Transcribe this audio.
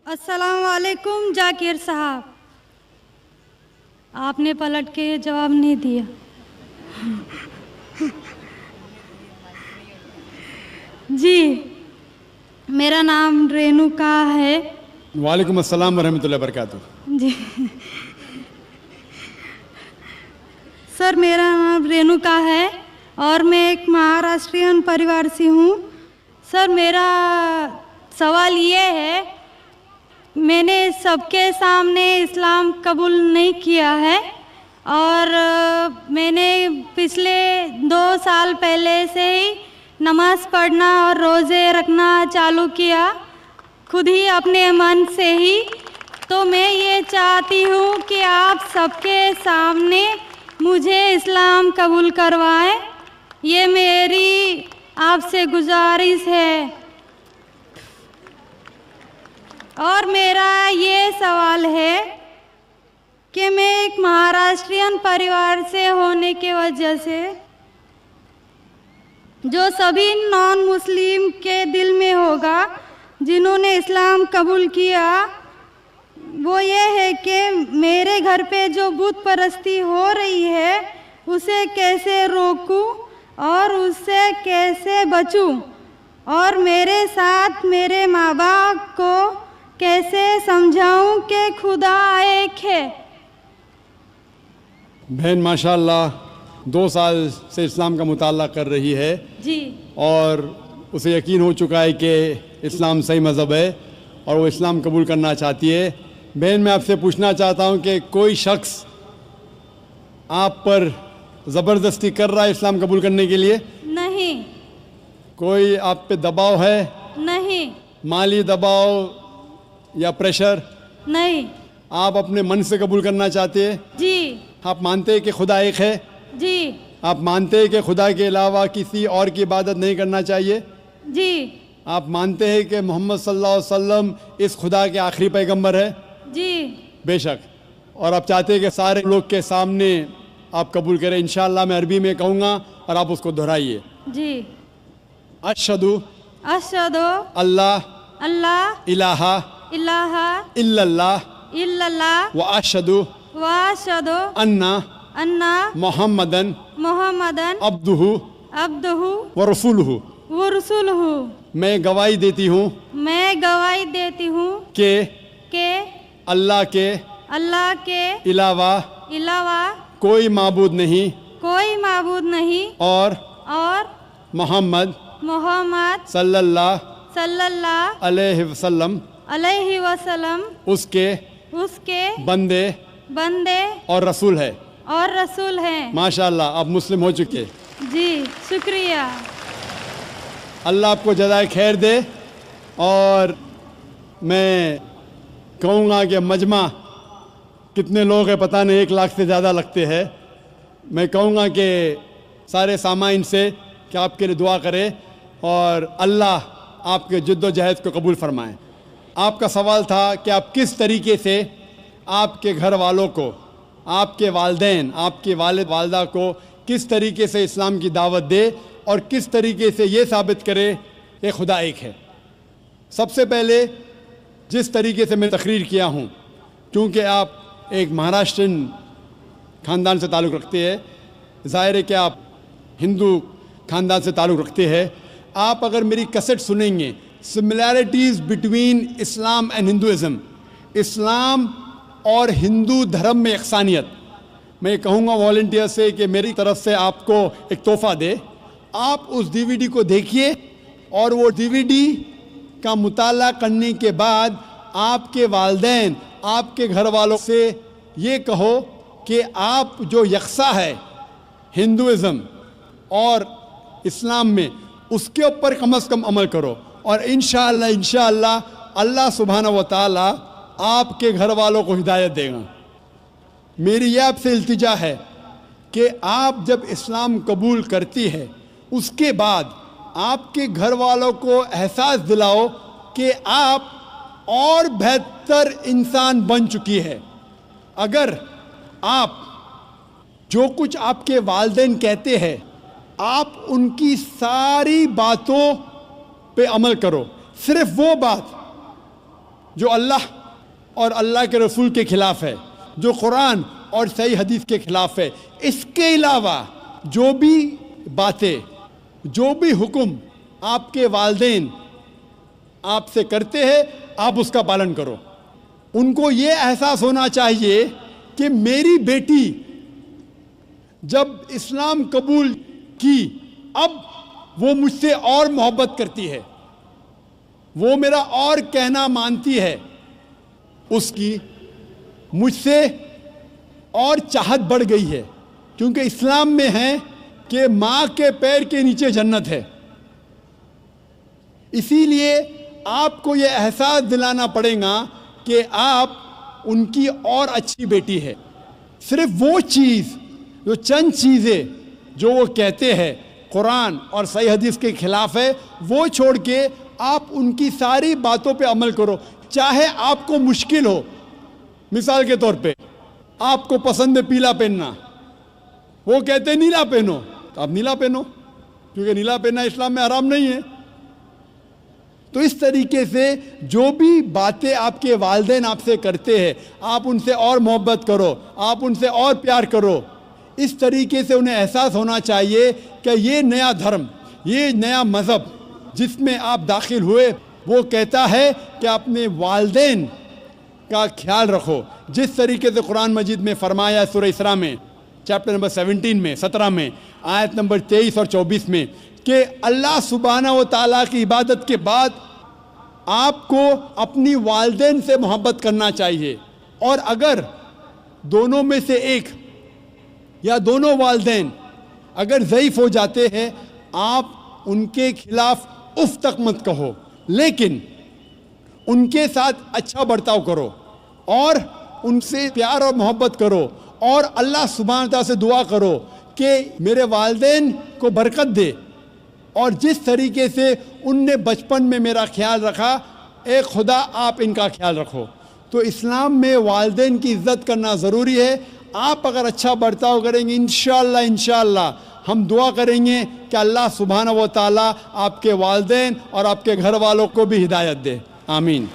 अस्सलाम वालेकुम जाकिर साहब, आपने पलट के जवाब नहीं दिया। जी, मेरा नाम रेणुका है। वालेकुम अस्सलाम वरहमतुल्लाहि वबरकातुहू। जी सर, मेरा नाम रेणुका है और मैं एक महाराष्ट्रियन परिवार से हूँ। सर, मेरा सवाल ये है, मैंने सबके सामने इस्लाम कबूल नहीं किया है और मैंने पिछले 2 साल पहले से ही नमाज़ पढ़ना और रोज़े रखना चालू किया, खुद ही अपने मन से ही। तो मैं ये चाहती हूँ कि आप सबके सामने मुझे इस्लाम कबूल करवाएं, ये मेरी आपसे गुजारिश है। और मेरा ये सवाल है कि मैं एक महाराष्ट्रियन परिवार से होने की वजह से जो सभी नॉन मुस्लिम के दिल में होगा जिन्होंने इस्लाम कबूल किया, वो ये है कि मेरे घर पे जो बुत परस्ती हो रही है उसे कैसे रोकूं और उससे कैसे बचूं, और मेरे साथ मेरे माँ बाप को कैसे समझाऊं कि खुदा एक है। बहन माशाअल्लाह 2 साल से इस्लाम का मुताला कर रही है जी, और उसे यकीन हो चुका है कि इस्लाम सही मज़हब है और वो इस्लाम कबूल करना चाहती है। बहन, मैं आपसे पूछना चाहता हूँ कि कोई शख्स आप पर ज़बरदस्ती कर रहा है इस्लाम कबूल करने के लिए? नहीं। कोई आप पे दबाव है? नहीं। माली दबाव या प्रेशर? नहीं। आप अपने मन से कबूल करना चाहते हैं? जी। आप मानते हैं कि खुदा एक है? जी। आप मानते हैं कि खुदा के अलावा किसी और की इबादत नहीं करना चाहिए? जी। आप मानते हैं कि मोहम्मद सल्लल्लाहु अलैहि वसल्लम इस खुदा के आखिरी पैगंबर है? जी। बेशक। और आप चाहते हैं कि सारे लोग के सामने आप कबूल करें। इंशाअल्लाह मैं अरबी में कहूँगा और आप उसको दोहराइए। जी। अशहदु अशहदु अल्लाह अल्लाह इलाहा इलाहा इल्लल्लाह इल्लल्लाह व अशहदु व अशहदु अन्ना अन्ना मोहम्मदन मुहम्मदन अब्दुहु अब्दुहु व रसूलुहु। व रसूलुहु। मैं गवाही देती हूँ मैं गवाही देती हूँ कि अल्लाह के अलावा अलावा कोई माबूद नहीं कोई माबूद नहीं और मोहम्मद सल्लल्लाहु अलैहि वसल्लम उसके बंदे और रसूल है। माशाअल्लाह, आप मुस्लिम हो चुके। जी, शुक्रिया। अल्लाह आपको जज़ाए खैर दे। और मैं कहूँगा कि मजमा कितने लोग हैं पता नहीं, 1 लाख से ज़्यादा लगते हैं। मैं कहूँगा कि सारे सामाइन से कि आपके लिए दुआ करें और अल्लाह आपके जद्दोजहद को कबूल फरमाएं। आपका सवाल था कि आप किस तरीके से आपके घर वालों को, आपके वालिदैन, आपके वालिद वालदा को किस तरीके से इस्लाम की दावत दे और किस तरीके से ये साबित करे कि खुदा एक है। सबसे पहले जिस तरीके से मैं तकरीर किया हूँ, क्योंकि आप एक महाराष्ट्रियन ख़ानदान से ताल्लुक़ रखते हैं, ज़ाहिर है कि आप हिंदू ख़ानदान से ताल्लुक़ रखते हैं। आप अगर मेरी कैसेट सुनेंगे, similarities between Islam and Hinduism, इस्लाम और हिंदू धर्म में यकसानियत, मैं कहूँगा वॉलंटियर से कि मेरी तरफ से आपको एक तोहफ़ा दे। आप उस DVD को देखिए और वो DVD का मुताला करने के बाद आपके वालिदैन, आपके घर वालों से ये कहो कि आप जो यकसा है हिंदुइज़म और इस्लाम में, उसके ऊपर कम से कम अमल करो और इंशाअल्लाह अल्लाह सुब्हानहू व तआला आपके घर वालों को हिदायत देगा। मेरी यह आपसे इल्तिजा है कि आप जब इस्लाम कबूल करती है, उसके बाद आपके घर वालों को एहसास दिलाओ कि आप और बेहतर इंसान बन चुकी है। अगर आप जो कुछ आपके वालिदैन कहते हैं, आप उनकी सारी बातों पे अमल करो, सिर्फ वो बात جو اللہ اور اللہ کے رسول کے خلاف ہے، جو قرآن اور صحیح حدیث کے خلاف ہے. اس کے علاوہ جو بھی باتیں، جو بھی حکم آپ کے والدین آپ سے کرتے ہیں، آپ اس کا پالن کرو. ان کو یہ احساس ہونا چاہیے کہ میری بیٹی جب اسلام قبول کی اب وہ مجھ سے اور محبت کرتی ہے، وہ میرا اور کہنا مانتی ہے، اس کی مجھ سے اور چاہت بڑھ گئی ہے. کیونکہ اسلام میں ہے کہ ماں کے پیر کے نیچے جنت ہے. اسی لیے آپ کو یہ احساس دلانا پڑے گا کہ آپ ان کی اور اچھی بیٹی ہے. صرف وہ چیز، جو چند چیزیں جو وہ کہتے ہیں قرآن اور صحیح حدیث کے خلاف ہے، وہ چھوڑ کے آپ ان کی ساری باتوں پہ عمل کرو. چاہے آپ کو مشکل ہو. مثال کے طور پہ آپ کو پسند ہے پیلا پہننا، وہ کہتے ہیں نیلا پہنو، تو آپ نیلا پہنو، کیونکہ نیلا پہننا اسلام میں حرام نہیں ہے. تو اس طریقے سے جو بھی باتیں آپ کے والدین آپ سے کرتے ہیں، آپ ان سے اور محبت کرو، آپ ان سے اور پیار کرو. اس طریقے سے انہیں احساس ہونا چاہیے کہ یہ نیا دھرم، یہ نیا مذہب جس میں آپ داخل ہوئے، وہ کہتا ہے کہ اپنے والدین کا خیال رکھو. جس طریقے سے قرآن مجید میں فرمایا سورہ اسراء میں چیپٹر نمبر 17 میں آیت نمبر 23 اور 24 میں کہ اللہ سبحانہ و تعالیٰ کی عبادت کے بعد آپ کو اپنی والدین سے محبت کرنا چاہیے. اور اگر دونوں میں سے ایک یا دونوں والدین اگر ضعیف ہو جاتے ہیں، آپ ان کے خلاف اف تک مت کہو، لیکن ان کے ساتھ اچھا برتاؤ کرو اور ان سے پیار اور محبت کرو، اور اللہ سبحانہ تعالیٰ سے دعا کرو کہ میرے والدین کو برکت دے، اور جس طریقے سے ان نے بچپن میں میرا خیال رکھا، اے خدا آپ ان کا خیال رکھو. تو اسلام میں والدین کی عزت کرنا ضروری ہے. آپ اگر اچھا برتاؤ کریں گے، انشاءاللہ ہم دعا کریں گے کہ اللہ سبحانہ و تعالیٰ آپ کے والدین اور آپ کے گھر والوں کو بھی ہدایت دے. آمین.